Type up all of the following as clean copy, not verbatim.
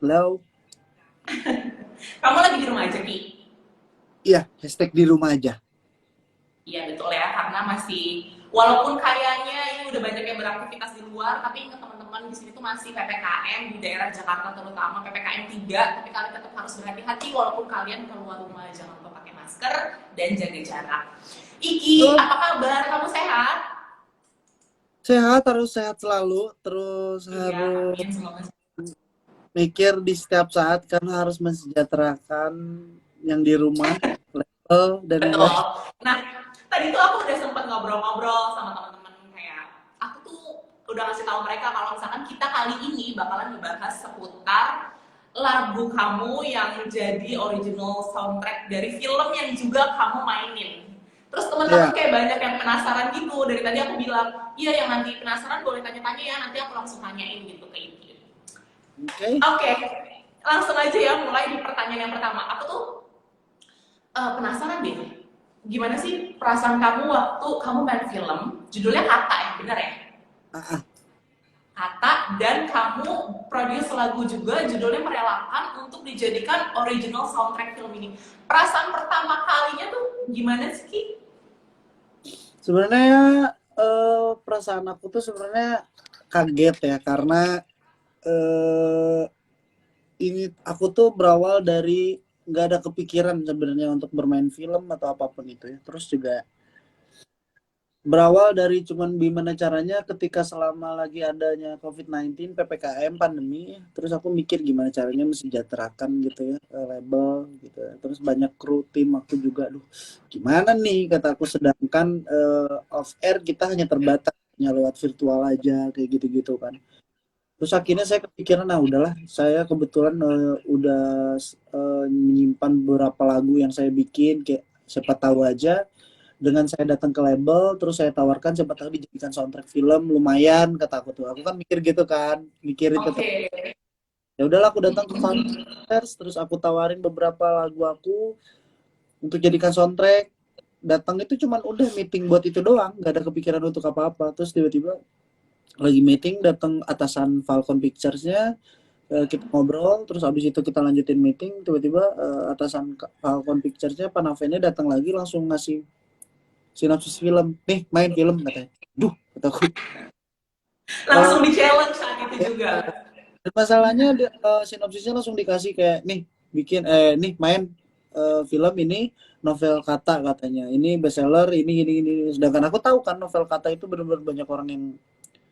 Halo. Kamu lagi di rumah aja, Ki? Iya, hashtag di rumah aja. Iya betul ya, karena masih walaupun kayaknya ini udah banyak yang beraktivitas di luar, tapi ingat teman-teman di sini tuh masih PPKM di daerah Jakarta terutama PPKM 3, tapi kalian tetap harus berhati-hati walaupun kalian keluar rumah jangan lupa pakai masker dan jaga jarak. Iki, Oh, apa kabar? Kamu sehat? sehat, harus sehat selalu. Terus Iya, harus amin semoga. mikir di setiap saat karena harus mensejahterakan yang di rumah, level, dan yang Betul. lain. Nah, tadi tuh aku udah sempet ngobrol-ngobrol sama teman-teman kayak aku tuh udah ngasih tahu mereka kalau misalkan kita kali ini bakalan ngebahas seputar lagu kamu yang jadi original soundtrack dari film yang juga kamu mainin. Terus teman-teman Ya, kayak banyak yang penasaran gitu. Dari tadi aku bilang, iya yang nanti penasaran boleh tanya-tanya ya, nanti aku langsung tanyain gitu ke Iki. oke. Oke, langsung aja ya mulai di pertanyaan yang pertama. Aku tuh penasaran deh, gimana sih perasaan kamu waktu kamu main film, judulnya Kata ya, bener ya? Ah, ah. Kata, dan kamu produce lagu juga judulnya Merelakan untuk dijadikan original soundtrack film ini. Perasaan pertama kalinya tuh gimana sih, Ki? Sebenarnya perasaan aku tuh sebenarnya kaget ya karena eh, ini aku tuh berawal dari nggak ada kepikiran sebenarnya untuk bermain film atau apapun itu ya. Terus juga berawal dari cuman gimana caranya ketika selama lagi adanya COVID-19, PPKM, pandemi, terus aku mikir gimana caranya mensejahterakan gitu ya, label gitu ya. Terus banyak kru tim aku juga, aduh gimana nih kata aku, sedangkan off air kita hanya terbatas hanya lewat virtual aja kayak gitu-gitu kan. Terus akhirnya saya kepikiran, nah udahlah, saya kebetulan udah menyimpan beberapa lagu yang saya bikin, kayak siapa tahu aja dengan saya datang ke label terus saya tawarkan siapa tahu dijadikan soundtrack film lumayan, kata aku tuh. Aku kan mikir gitu kan, mikirin tetap. Oke. Ya udahlah, aku datang ke Fanfest terus aku tawarin beberapa lagu aku untuk jadikan soundtrack. Datang itu cuman udah meeting buat itu doang, nggak ada kepikiran untuk apa-apa. Terus tiba-tiba lagi meeting datang atasan Falcon Pictures-nya, kita ngobrol terus abis itu kita lanjutin meeting, tiba-tiba atasan Falcon Pictures-nya Panavennya datang lagi langsung ngasih sinopsis film, nih main film katanya. Duh, kataku. Langsung di challenge saat itu Ya, juga. dan masalahnya sinopsisnya langsung dikasih kayak nih bikin nih main film ini, novel Kata katanya. Ini bestseller, ini. Sedangkan aku tahu kan novel Kata itu benar-benar banyak orang yang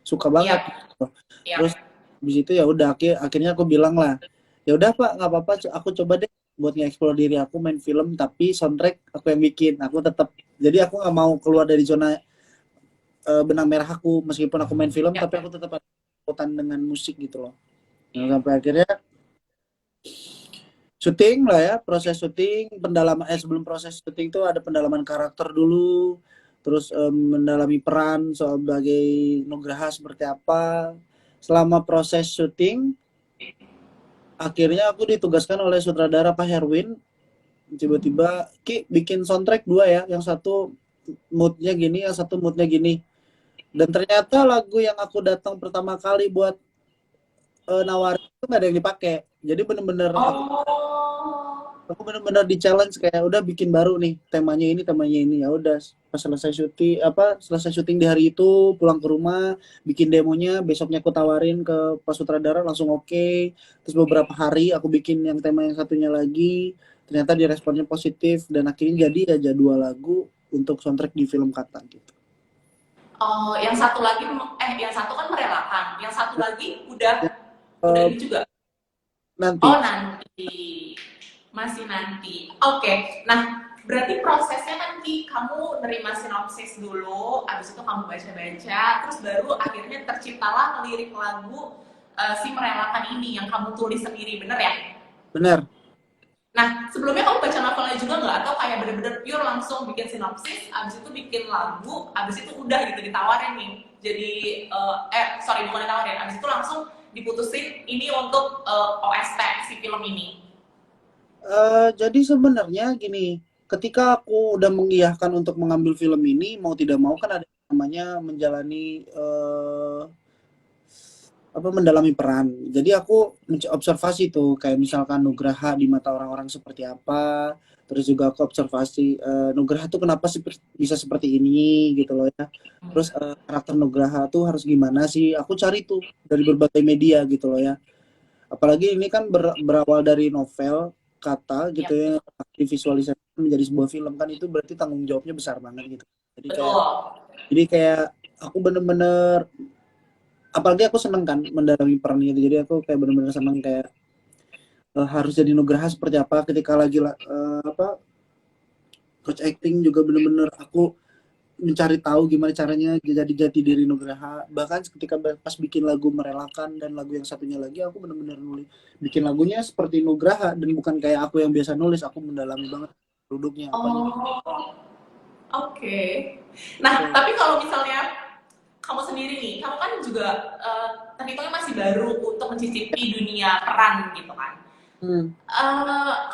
suka banget Iya, gitu. iya. Terus habis itu ya udah akhirnya aku bilang lah, ya udah Pak, nggak apa-apa, aku coba deh buat nge-explore diri aku main film tapi soundtrack aku yang bikin. Aku tetap, jadi aku nggak mau keluar dari zona benang merah aku, meskipun aku main film Ya. tapi aku tetap ada kaitan dengan musik gitu loh. Nah, sampai akhirnya syuting lah ya, proses syuting, pendalaman sebelum proses syuting tuh ada pendalaman karakter dulu, terus mendalami peran sebagai Nugraha seperti apa. Selama proses syuting, akhirnya aku ditugaskan oleh sutradara Pak Herwin, tiba-tiba Ki bikin soundtrack dua ya, yang satu moodnya gini, yang satu moodnya gini. Dan ternyata lagu yang aku datang pertama kali buat nawarin itu nggak ada yang dipakai. Jadi bener-bener Oh. aku bener-bener di challenge kayak udah bikin baru nih, temanya ini. Ya udah, pas selesai syuting, selesai syuting di hari itu, pulang ke rumah bikin demonya, besoknya aku tawarin ke pas sutradara langsung oke. Terus beberapa hari aku bikin yang tema yang satunya lagi, ternyata diresponnya positif dan akhirnya jadi aja dua lagu untuk soundtrack di film Kata gitu. Oh, yang satu lagi, yang satu kan merelakan, yang satu lagi Ya, udah eh, ini juga. Oh, nanti. nanti. Masih nanti. Oke. Nah, berarti prosesnya nanti kamu nerima sinopsis dulu, abis itu kamu baca-baca, terus baru akhirnya terciptalah lirik lagu si merelakan ini yang kamu tulis sendiri, bener ya? Benar. Nah, sebelumnya kamu baca novelnya juga nggak? Atau kayak bener-bener pure langsung bikin sinopsis, abis itu bikin lagu, abis itu udah gitu ditawarin nih. Jadi, sorry bukan ditawarin, abis itu langsung diputusin ini untuk OST si film ini. Jadi sebenarnya gini, ketika aku udah mengiyahkan untuk mengambil film ini, mau tidak mau kan ada namanya menjalani apa mendalami peran. Jadi aku observasi tuh kayak misalkan Nugraha di mata orang-orang seperti apa. Terus juga aku observasi Nugraha tuh kenapa sih bisa seperti ini gitu loh ya. Terus karakter Nugraha tuh harus gimana sih? Aku cari tuh dari berbagai media gitu loh ya. Apalagi ini kan berawal dari novel kata gitu Ya, ya, divisualisasi menjadi sebuah film kan itu berarti tanggung jawabnya besar banget gitu. Jadi kayak betul. aku bener-bener apalagi aku seneng kan mendalami peran gitu jadi aku kayak bener-bener seneng kayak harus jadi Nugraha seperti apa ketika lagi apa coach acting juga bener-bener aku mencari tahu gimana caranya jadi jati diri Nugraha bahkan ketika pas bikin lagu merelakan dan lagu yang satunya lagi aku bener-bener nulis bikin lagunya seperti Nugraha dan bukan kayak aku yang biasa nulis aku mendalami banget duduknya apanya Oh, oke. Nah, tuh. tapi kalau misalnya kamu sendiri nih, kamu kan juga terhitungnya masih baru untuk mencicipi dunia peran gitu kan. Hmm.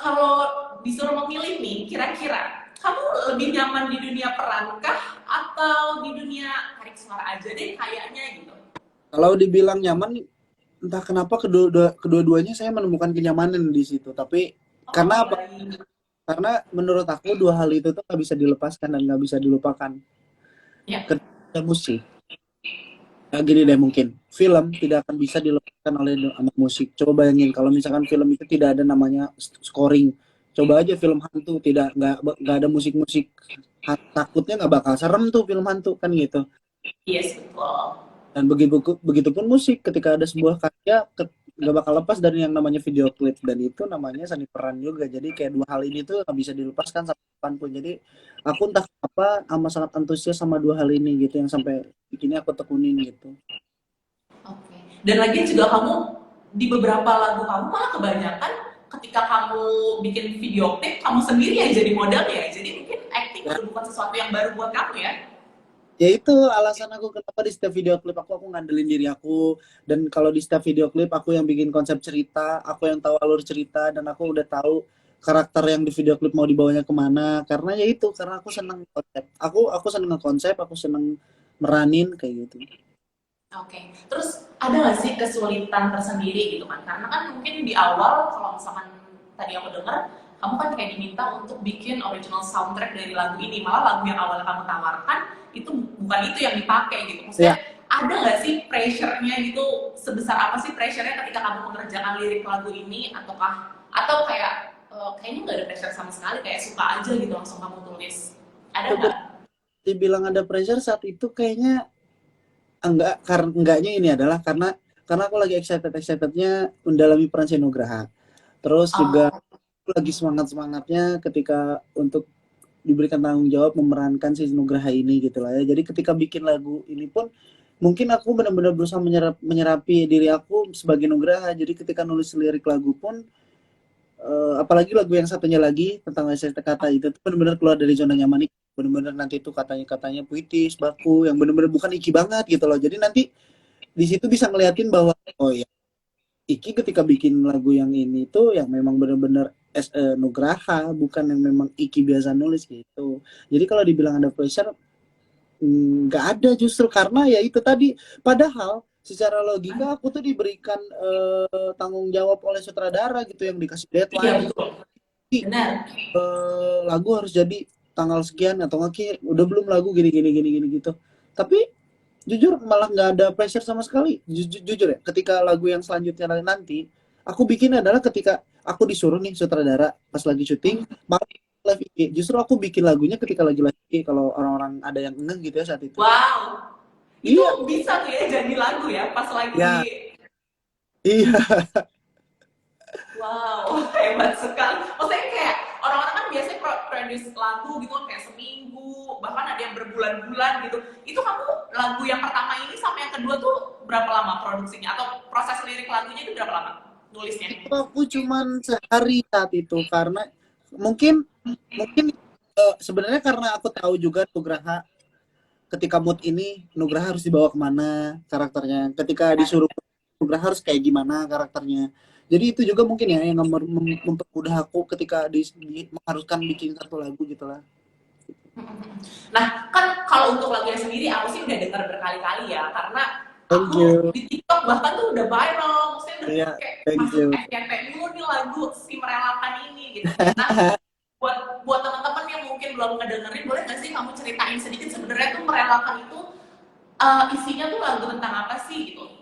Kalau disuruh memilih nih, kira-kira kamu lebih nyaman di dunia peran kah atau di dunia tarik suara aja deh kayaknya gitu? Kalau dibilang nyaman entah kenapa kedua-duanya saya menemukan kenyamanan di situ tapi karena Oh, apa baik. karena menurut aku dua hal itu tuh nggak bisa dilepaskan dan nggak bisa dilupakan. Ya. Ketika musik, ya gini deh mungkin film tidak akan bisa dilepaskan oleh sama musik. Coba bayangin kalau misalkan film itu tidak ada namanya scoring. Coba aja film hantu nggak ada musik-musik, takutnya nggak bakal serem tuh film hantu kan gitu. Yes, betul. Dan begitupun musik ketika ada sebuah karya nggak bakal lepas dari yang namanya video klip dan itu namanya seni peran juga jadi kayak dua hal ini tuh nggak bisa dilepaskan sampai kapanpun jadi aku entah apa amat sangat antusias sama dua hal ini gitu yang sampai bikinnya aku tekunin gitu. Oke. Dan lagi juga kamu di beberapa lagu kamu malah kebanyakan ketika kamu bikin video klip kamu sendiri yang jadi modelnya ya. Jadi mungkin acting Ya, udah bukan sesuatu yang baru buat kamu ya. ya itu alasan aku kenapa di setiap video klip aku ngandelin diri aku dan kalau di setiap video klip aku yang bikin konsep cerita aku yang tahu alur cerita dan aku udah tahu karakter yang di video klip mau dibawanya kemana karena ya itu karena aku seneng konsep aku seneng konsep aku seneng meranin kayak gitu. Oke, terus ada nggak sih kesulitan tersendiri gitu kan? Karena kan mungkin di awal kalau misalkan tadi aku dengar, kamu kan kayak diminta untuk bikin original soundtrack dari lagu ini, malah lagu yang awal kamu tawarkan itu bukan itu yang dipakai gitu. Maksudnya Ya, ada nggak sih pressure-nya gitu? Sebesar apa sih pressure-nya ketika kamu mengerjakan lirik lagu ini, atau kayak kayaknya nggak ada pressure sama sekali, kayak suka aja gitu langsung kamu tulis? Ada nggak? sebenarnya dibilang ada pressure saat itu kayaknya enggak karena enggaknya ini adalah karena aku lagi excitednya mendalami peran Nugraha. Terus juga Oh, aku lagi semangatnya ketika untuk diberikan tanggung jawab memerankan si Nugraha ini gitu lah ya. Jadi ketika bikin lagu ini pun mungkin aku benar-benar berusaha menyerapi diri aku sebagai Nugraha. Jadi ketika nulis lirik lagu pun apalagi lagu yang satunya lagi tentang kata itu tuh benar-benar keluar dari zona nyaman Iki. Benar-benar nanti itu katanya puitis, baku, yang benar-benar bukan Iki banget gitu loh. Jadi nanti di situ bisa ngeliatin bahwa oh ya Iki ketika bikin lagu yang ini tuh yang memang benar-benar Nugraha bukan yang memang Iki biasa nulis gitu. Jadi kalau dibilang ada pressure nggak ada justru karena ya itu tadi padahal secara logika aku tuh diberikan tanggung jawab oleh sutradara gitu yang dikasih iya deadline betul, benar. lagu harus jadi tanggal sekian atau nggak udah belum lagu gini gini gini gini gitu tapi jujur malah nggak ada pressure sama sekali jujur ya ketika lagu yang selanjutnya nanti aku bikin adalah ketika aku disuruh nih sutradara pas lagi syuting mau live IG. Justru aku bikin lagunya ketika lagi live IG kalau orang-orang ada yang ngeh gitu ya saat itu Wow, itu iya bisa tuh ya jadi lagu ya pas ya lagi. iya Wow, hebat sekali. Maksudnya kayak orang-orang kan biasanya produce lagu gitu kan kayak seminggu, bahkan ada yang berbulan-bulan gitu. Itu kamu lagu yang pertama ini sama yang kedua tuh berapa lama produksinya atau proses lirik lagunya itu berapa lama nulisnya? itu aku cuman sehari saat itu karena mungkin mungkin sebenarnya karena aku tahu juga Nugraha ketika mood ini Nugraha harus dibawa kemana karakternya ketika disuruh Nugraha harus kayak gimana karakternya jadi itu juga mungkin ya yang mempermudah aku ketika mengharuskan bikin satu lagu gitu lah. Nah, kan kalau untuk lagunya sendiri aku sih udah dengar berkali-kali ya, karena Thank Aku you. di TikTok bahkan tuh udah viral, maksudnya udah Iya, kayak thank masuk you. FYP dulu nih lagu si merelakan ini gitu. Nah, buat teman-teman yang mungkin belum ngedengerin, boleh nggak sih kamu ceritain sedikit sebenarnya tuh merelakan itu isinya tuh lagu tentang apa sih gitu?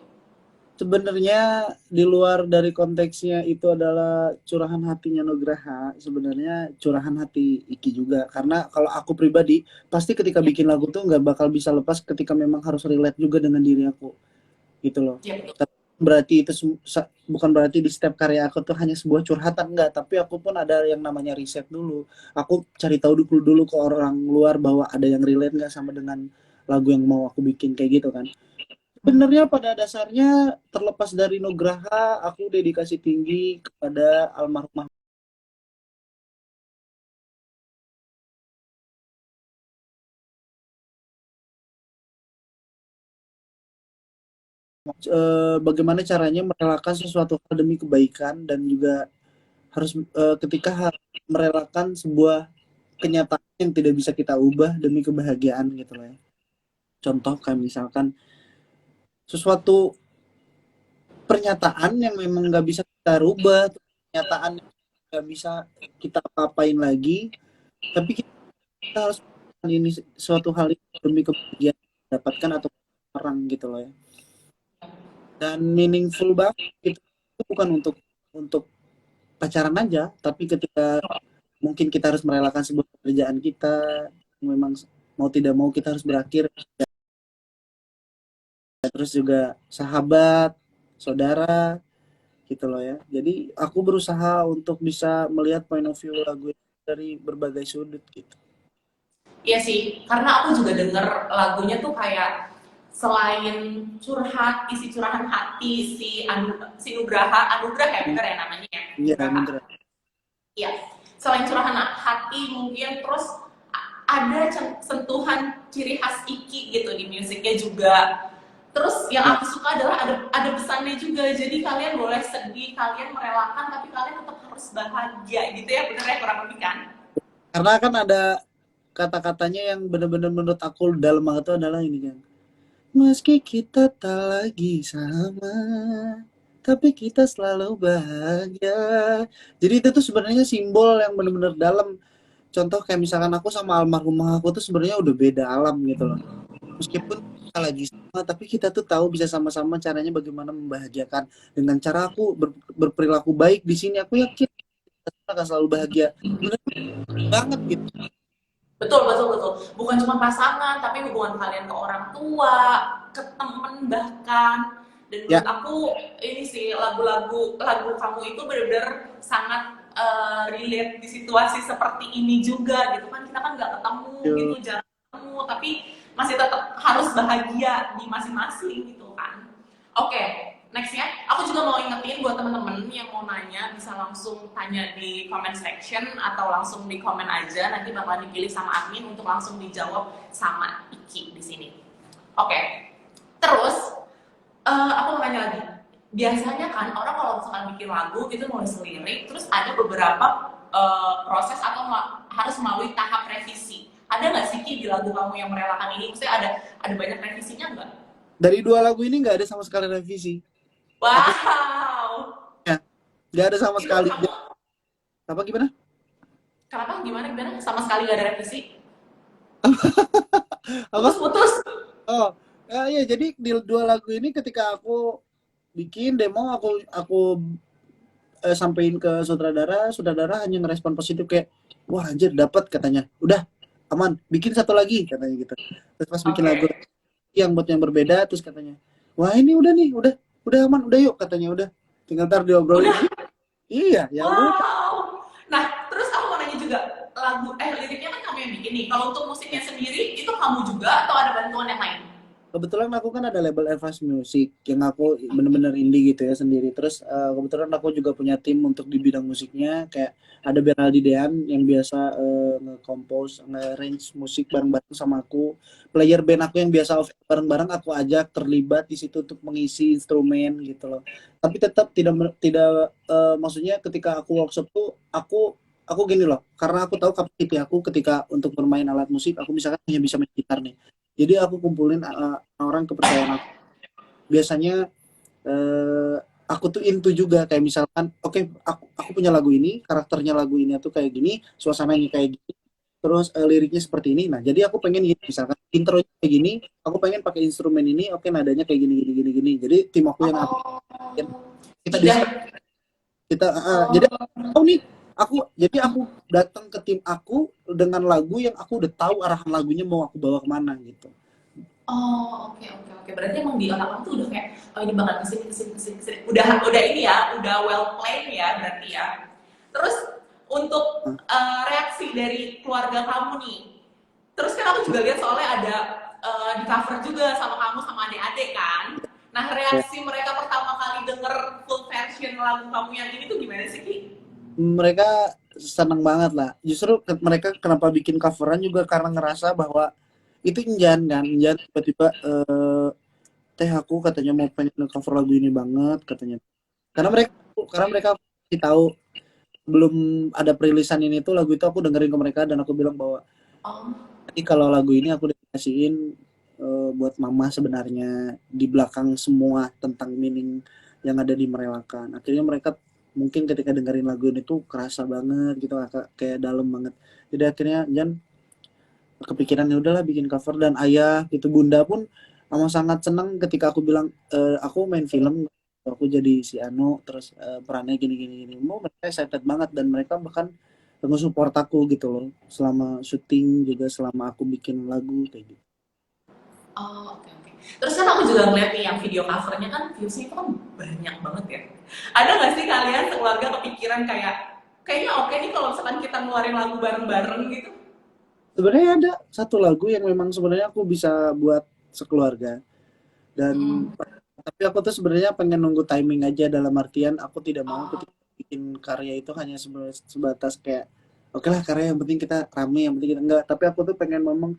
Sebenarnya di luar dari konteksnya itu adalah curahan hatinya Nugraha, sebenarnya curahan hati Iki juga. Karena kalau aku pribadi, pasti ketika Ya, bikin lagu tuh nggak bakal bisa lepas ketika memang harus relate juga dengan diri aku, gitu loh. ya betul. Tapi berarti itu bukan berarti di setiap karya aku tuh hanya sebuah curhatan, enggak. Tapi aku pun ada yang namanya riset dulu. Aku cari tahu dulu ke orang luar bahwa ada yang relate nggak sama dengan lagu yang mau aku bikin kayak gitu kan. Sebenarnya pada dasarnya terlepas dari Nugraha, aku dedikasi tinggi kepada almarhumah. Bagaimana caranya merelakan sesuatu hal demi kebaikan dan juga harus ketika merelakan sebuah kenyataan yang tidak bisa kita ubah demi kebahagiaan gitu lah ya. Contoh kayak misalkan sesuatu pernyataan yang memang nggak bisa kita rubah, pernyataan yang nggak bisa kita apa-apain lagi, tapi kita harus melakukan ini suatu hal ini demi kebahagiaan yang dapatkan atau orang gitu loh ya. Dan meaningful banget gitu. Itu bukan untuk pacaran aja, tapi ketika mungkin kita harus merelakan sebuah pekerjaan kita, memang mau tidak mau kita harus berakhir, terus juga sahabat, saudara, gitu loh ya. Jadi aku berusaha untuk bisa melihat point of view lagu dari berbagai sudut gitu. Iya sih, karena aku juga denger lagunya tuh kayak selain curhat, isi curahan hati si Nugraha, Anugrah ya bener ya namanya ya, Iya, Nugraha. Nindra. Iya, selain curahan hati mungkin terus ada sentuhan ciri khas Iki gitu di musiknya juga. Terus yang Ya, aku suka adalah ada pesannya juga. Jadi kalian boleh sedih, kalian merelakan, tapi kalian tetap harus bahagia gitu ya, bener ya kurang lebih kan? karena kan ada kata-katanya yang benar-benar menurut aku dalam banget itu adalah ini kan. Meski kita tak lagi sama, tapi kita selalu bahagia. Jadi itu tuh sebenarnya simbol yang benar-benar dalam. Contoh kayak misalkan aku sama almarhumah aku tuh sebenarnya udah beda alam gitu loh. Meskipun kita lagi sama, tapi kita tuh tahu bisa sama-sama caranya bagaimana membahagiakan dengan cara aku berperilaku baik di sini. Aku yakin kita akan selalu bahagia. Bener banget gitu. Betul, betul, betul. Bukan cuma pasangan, tapi hubungan kalian ke orang tua, ke temen bahkan. Dan menurut Ya, aku ini sih lagu kamu itu benar-benar sangat relate di situasi seperti ini juga gitu kan. Kita kan nggak ketemu gitu, yuk. jarang ketemu, tapi masih tetap harus bahagia di masing-masing gitu kan. Oke, nextnya, aku juga mau ingetin buat temen-temen yang mau nanya bisa langsung tanya di comment section atau langsung di komen aja. Nanti bakal dipilih sama admin untuk langsung dijawab sama Iki di sini. Oke, terus aku mau nanya lagi. Biasanya kan orang kalau misalkan bikin lagu itu nulis lirik, terus ada beberapa proses atau harus melalui tahap revisi. Ada nggak sih Ki di lagu kamu yang merelakan ini? Maksudnya ada banyak revisinya nggak? Dari dua lagu ini nggak ada sama sekali revisi. Aku Wow, ya, nggak ada sama itu sekali. kamu Apa gimana? kenapa gimana gimana sama sekali gak ada revisi? Apa? Putus-putus. Oh, ya jadi di dua lagu ini ketika aku bikin demo aku sampein ke sutradara, sutradara hanya ngerespon positif kayak wah anjir dapat katanya. Udah aman, bikin satu lagi katanya gitu. Terus pas bikin lagu Oke. yang buat yang berbeda terus katanya, "Wah, ini udah nih, udah aman, udah yuk," katanya udah. Tinggal ntar diobrolin. Udah. Iya, ya udah. Wow. Nah, terus aku mau nanya juga liriknya kan kamu yang bikin nih. Kalau untuk musiknya sendiri itu kamu juga atau ada bantuan yang lain? Kebetulan aku kan ada label Evas Music yang aku bener-bener indie gitu ya sendiri. Terus kebetulan aku juga punya tim untuk di bidang musiknya kayak ada Bernaldi Dean yang biasa nge-compose, nge-arrange musik bareng-bareng sama aku. Player band aku yang biasa off bareng-bareng aku ajak terlibat di situ untuk mengisi instrumen gitu loh. Tapi tetap tidak maksudnya ketika aku workshop tuh aku gini loh, karena aku tahu kapasiti aku ketika untuk bermain alat musik, aku misalkan hanya bisa main gitar nih. Jadi aku kumpulin orang kepercayaan aku. biasanya aku tuh into juga kayak misalkan oke, aku punya lagu ini, karakternya lagu ini tuh kayak gini, suasananya kayak gini, terus liriknya seperti ini. Nah, jadi aku pengen gini, misalkan intronya kayak gini, aku pengen pakai instrumen ini, oke nadanya kayak gini gini gini gini. Jadi tim aku yang Oh, ngapain, kita discuss, tidak. kita jadi Oh, tahu nih, aku datang ke tim aku dengan lagu yang aku udah tahu arahan lagunya mau aku bawa kemana gitu. oh, oke, oke, oke. Berarti emang di otak kamu tuh udah kayak, oh ini bakal kesini, kesini, kesini, kesini. Udah ini ya, udah well planned ya berarti ya. Terus untuk Nah, reaksi dari keluarga kamu nih, terus kan aku juga lihat soalnya ada di cover juga sama kamu sama adik-adik kan. Nah kayak reaksi mereka pertama kali denger full version lagu kamu yang ini tuh gimana sih Ki? mereka seneng banget lah. Justru mereka kenapa bikin coveran juga karena ngerasa bahwa itu Injan kan, Injan tiba-tiba teh aku katanya mau pengen cover lagu ini banget katanya. Karena mereka sih tahu belum ada perilisan ini tuh lagu itu aku dengerin ke mereka dan aku bilang bahwa Oh, jadi kalau lagu ini aku dikasihin buat mama sebenarnya di belakang semua tentang meaning yang ada di merelakan. Akhirnya mereka mungkin ketika dengerin lagu ini tuh kerasa banget gitu kayak dalam banget. Jadi akhirnya Jan kepikiran ya udahlah bikin cover dan ayah gitu bunda pun amat sangat senang ketika aku bilang aku main film aku jadi si Anu terus perannya gini gini gini mau mereka excited banget dan mereka bahkan nge-support aku gitu loh selama syuting juga selama aku bikin lagu kayak gitu. oh, oke, oke. Terus kan aku juga ngeliat nih yang video covernya kan viewsnya itu kan banyak banget ya. Ada nggak sih kalian sekeluarga kepikiran kayak kayaknya oke nih kalau misalkan kita ngeluarin lagu bareng-bareng gitu? Sebenarnya ada satu lagu yang memang sebenarnya aku bisa buat sekeluarga dan Mm-mm. tapi aku tuh sebenarnya pengen nunggu timing aja dalam artian aku tidak mau Oh, ketika bikin karya itu hanya sebatas kayak oke lah karya yang penting kita rame yang penting kita enggak tapi aku tuh pengen memang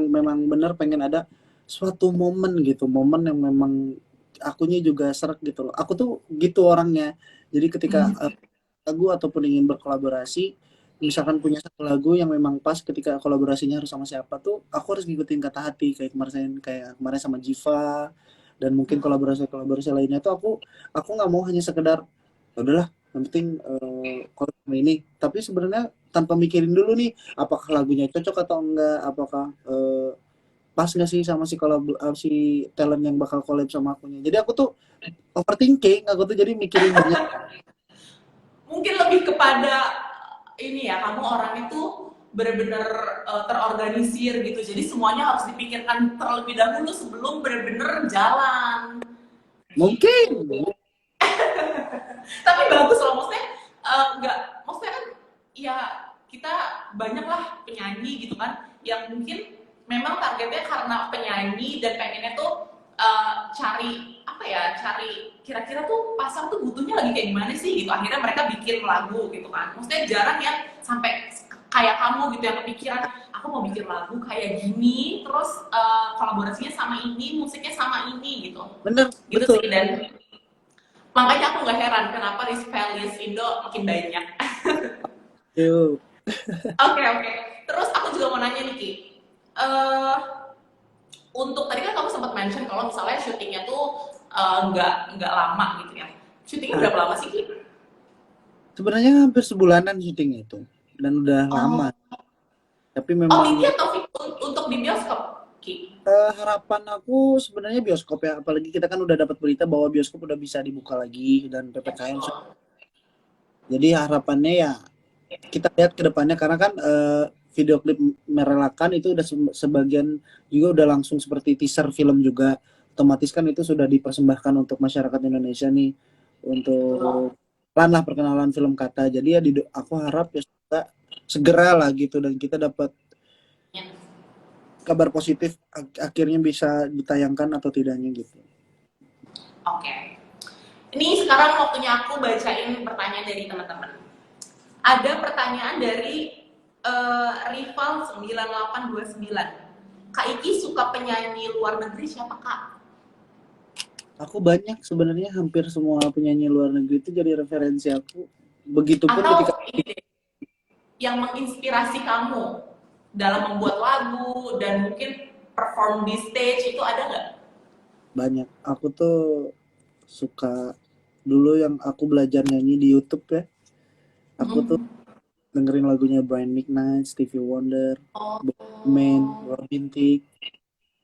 memang bener pengen ada suatu momen gitu momen yang memang akunya juga serak gitu loh aku tuh gitu orangnya jadi ketika mm. lagu ataupun ingin berkolaborasi misalkan punya satu lagu yang memang pas ketika kolaborasinya harus sama siapa tuh aku harus ngikutin kata hati kayak kemarin sama Jiva dan mungkin kolaborasi lainnya tuh aku nggak mau hanya sekedar "Ya udahlah yang penting kalau sama ini tapi sebenarnya tanpa mikirin dulu nih apakah lagunya cocok atau enggak apakah pas nggak sih sama si talent yang bakal collab sama akunya jadi aku tuh overthinking aku tuh jadi mikirin banyak. Mungkin lebih kepada ini ya, kamu orang itu benar-benar terorganisir gitu. Jadi semuanya harus dipikirkan terlebih dahulu sebelum benar-benar jalan. Mungkin Gitu. Tapi bagus loh, maksudnya nggak, maksudnya kan ya kita banyak lah penyanyi gitu kan, yang mungkin memang targetnya karena penyanyi dan pengennya tuh cari apa ya, cari kira-kira tuh pasar tuh butuhnya lagi kayak gimana sih gitu. Akhirnya mereka bikin lagu gitu kan. Maksudnya jarang yang sampai kayak kamu gitu yang kepikiran aku mau bikin lagu kayak gini, terus kolaborasinya sama ini, musiknya sama ini gitu. bener Gitu betul. sih dan makanya aku nggak heran kenapa Rizky Felius Indo makin banyak. Yuk. Oke, oke. Terus aku juga mau nanya nih Ki. Eh, untuk tadi kan kamu sempat mention kalau misalnya syutingnya tuh nggak lama gitu ya. Syutingnya Nah, berapa lama sih Ki? sebenarnya hampir sebulanan syutingnya itu dan udah lama. Oh, Tapi oh memang TV atau untuk di bioskop Ki? harapan aku sebenarnya bioskop ya, apalagi kita kan udah dapat berita bahwa bioskop udah bisa dibuka lagi dan Ya PPKM. betul. Jadi harapannya ya kita lihat ke depannya karena kan video klip merelakan itu udah sebagian juga udah langsung seperti teaser film juga. Otomatis kan itu sudah dipersembahkan untuk masyarakat Indonesia nih Betul. untuk pelan lah perkenalan film kata. Jadi ya aku harap ya kita segera lah gitu dan kita dapat Ya. kabar positif akhirnya bisa ditayangkan atau tidaknya gitu. Oke. Ini sekarang waktunya aku bacain pertanyaan dari teman-teman. Ada pertanyaan dari Rival 9829. Kak Iki suka penyanyi luar negeri siapa Kak? Aku banyak sebenarnya hampir semua penyanyi luar negeri itu jadi referensi aku. Begitupun ketika Atau ini deh, yang menginspirasi kamu dalam membuat lagu dan mungkin perform di stage itu ada nggak? banyak. Aku tuh suka dulu yang aku belajar nyanyi di YouTube ya. Aku tuh Mm-mm. dengerin lagunya Brian McKnight, Stevie Wonder, Oh, Man, Robin Thicke.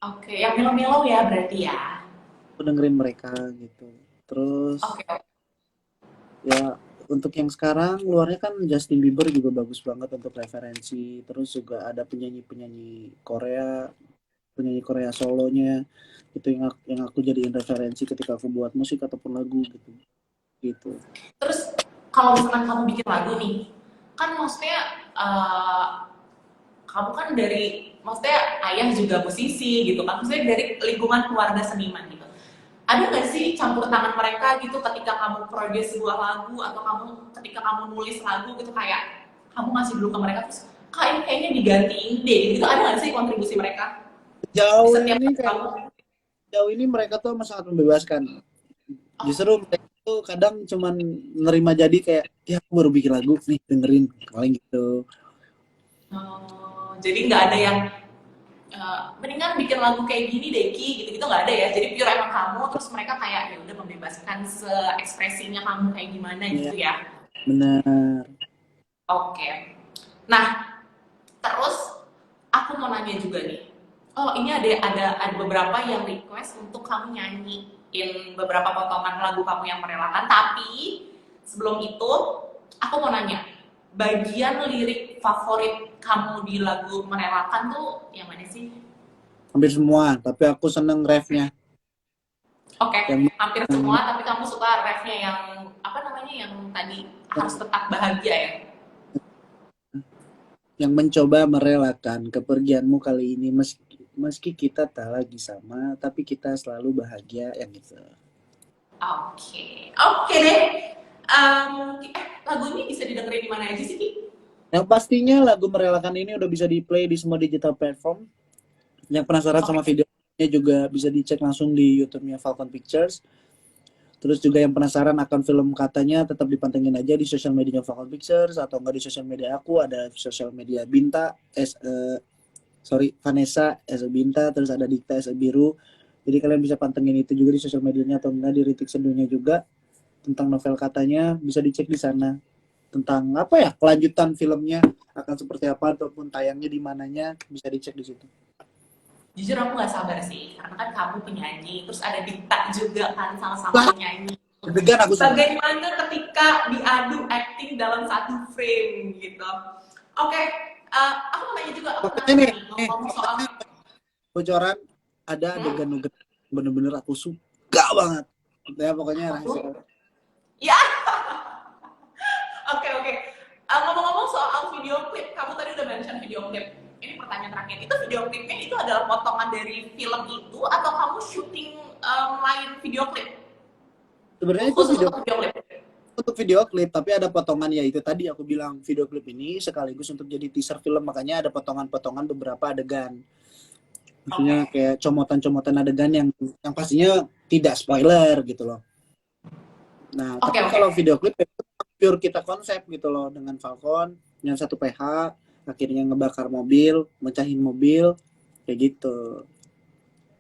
oke. Yang melo-melo ya berarti ya. Aku dengerin mereka gitu. Terus Oke. ya untuk yang sekarang luarnya kan Justin Bieber juga bagus banget untuk referensi. Terus juga ada penyanyi-penyanyi Korea, penyanyi Korea solonya itu yang aku jadiin referensi ketika aku buat musik ataupun lagu gitu. Gitu. Terus kalau misalkan kamu bikin lagu nih, kan maksudnya eh, kamu kan dari maksudnya ayah juga musisi gitu kan, maksudnya dari lingkungan keluarga seniman gitu. Ada nggak sih campur tangan mereka gitu ketika kamu produce sebuah lagu atau kamu ketika kamu nulis lagu gitu kayak kamu ngasih dulu ke mereka terus kak ini kayaknya digantiin deh gitu ada nggak sih kontribusi mereka di Jauh setiap ini lagu kayak kamu? jauh ini mereka tuh sangat membebaskan. Oh, Justru mereka tuh kadang cuman nerima jadi kayak ya aku baru bikin lagu nih dengerin paling gitu. jadi nggak ada yang mendingan bikin lagu kayak gini deh Ki gitu-gitu nggak ada ya jadi pure emang kamu terus mereka kayak ya udah membebaskan se-ekspresinya kamu kayak gimana Ya gitu ya. benar. Oke, nah terus aku mau nanya juga nih. Oh, ini ada beberapa yang request untuk kamu nyanyiin beberapa potongan lagu kamu yang merelakan. Tapi sebelum itu, aku mau nanya, bagian lirik favorit kamu di lagu merelakan tuh yang mana sih? Hampir semua, tapi aku seneng refnya Oke, yang hampir semua. Tapi kamu suka refnya yang apa namanya yang tadi harus tetap bahagia ya? yang mencoba merelakan kepergianmu kali ini meski kita tak lagi sama tapi kita selalu bahagia yang gitu. Oke, oke deh. Lagu ini bisa didengerin di mana aja sih, Ki? Yang pastinya lagu merelakan ini udah bisa di play di semua digital platform. Yang penasaran sama Oke. videonya juga bisa dicek langsung di YouTube-nya Falcon Pictures. Terus juga yang penasaran akan film katanya tetap dipantengin aja di sosial medianya Falcon Pictures atau enggak di sosial media aku ada sosial media Binta Vanessa as a Binta terus ada Dikta as a Biru. Jadi kalian bisa pantengin itu juga di sosial medianya atau enggak di Ritik Sedunia juga tentang novel katanya bisa dicek di sana. Tentang apa ya kelanjutan filmnya akan seperti apa ataupun tayangnya di mananya bisa dicek di situ. Jujur aku gak sabar sih, karena kan kamu penyanyi, terus ada Dita juga kan sama-sama Wah, penyanyi. deg-degan aku sumpah. Bagaimana ketika diadu acting dalam satu frame gitu? Oke, aku mau nanya juga, aku Pokoknya penasaran nih, nih, ngomong soal bocoran ada hmm, adegan-adegan bener-bener aku suka banget. Ya pokoknya apa tuh? rahasia. Ya, oke oke. Ngomong-ngomong soal video klip, kamu tadi udah mention video klip. Ini pertanyaan terakhir. Itu video klipnya itu adalah potongan dari film itu atau kamu syuting lain video klip? Sebenarnya itu Khusus untuk video klip? untuk video klip tapi ada potongan ya itu tadi aku bilang video klip ini sekaligus untuk jadi teaser film makanya ada potongan-potongan beberapa adegan. Oke. Maksudnya kayak comotan-comotan adegan yang pastinya tidak spoiler gitu loh. Nah, Oke tapi oke. kalau video klip itu pure kita konsep gitu loh dengan Falcon yang satu PH akhirnya ngebakar mobil, mecahin mobil kayak gitu.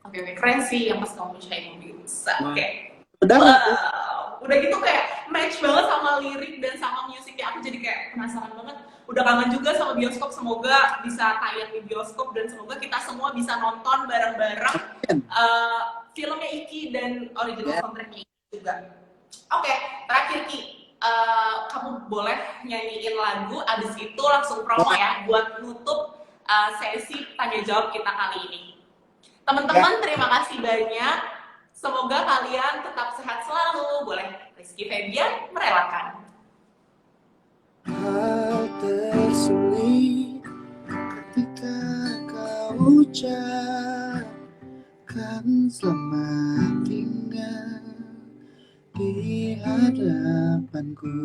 Oke oke. Keren sih yang pas kamu share mobil. Nah, Oke. udah Wow. Udah gitu kayak match banget sama lirik dan sama musiknya. Aku jadi kayak penasaran banget. Udah kangen juga sama bioskop. Semoga bisa tayang di bioskop dan semoga kita semua bisa nonton bareng-bareng filmnya Iki dan original ya. soundtracknya Iki juga. Oke, terakhir Ki, kamu boleh nyanyiin lagu, abis itu langsung promo ya buat nutup sesi tanya jawab kita kali ini. Ya. Teman-teman, terima kasih banyak. Semoga kalian tetap sehat selalu. Boleh Rizky Febian merelakan. Hal tersulit ketika kau ucapkan selamat tinggal di hadapanku.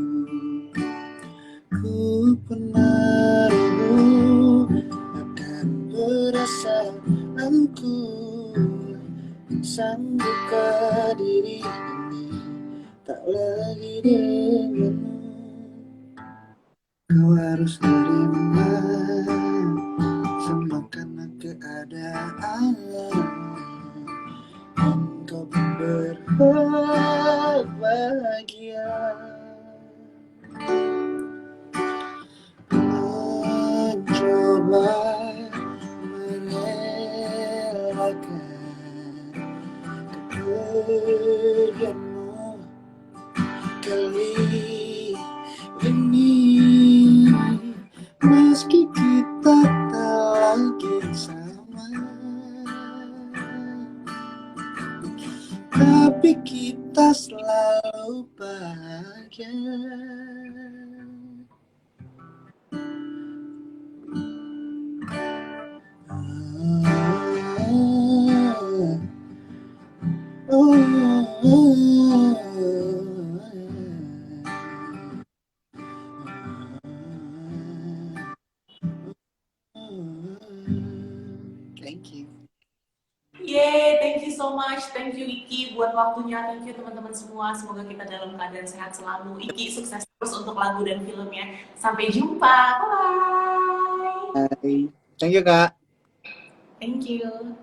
Ku pernah rindu akan perasaanku yang sanggup diri ini tak lagi denganmu. Kau harus terima semua karena keadaan dan kau berbahagia, mencoba merelakan kepergianmu kali ini, meski kita tak lagi sama, tapi kita selalu bahagia. Thank you. Yeay, thank you so much. Thank you Iki buat waktunya. Thank you teman-teman semua. Semoga kita dalam keadaan sehat selalu. Iki sukses terus untuk lagu dan filmnya. Sampai jumpa. Bye. Bye. Thank you, Kak. Thank you.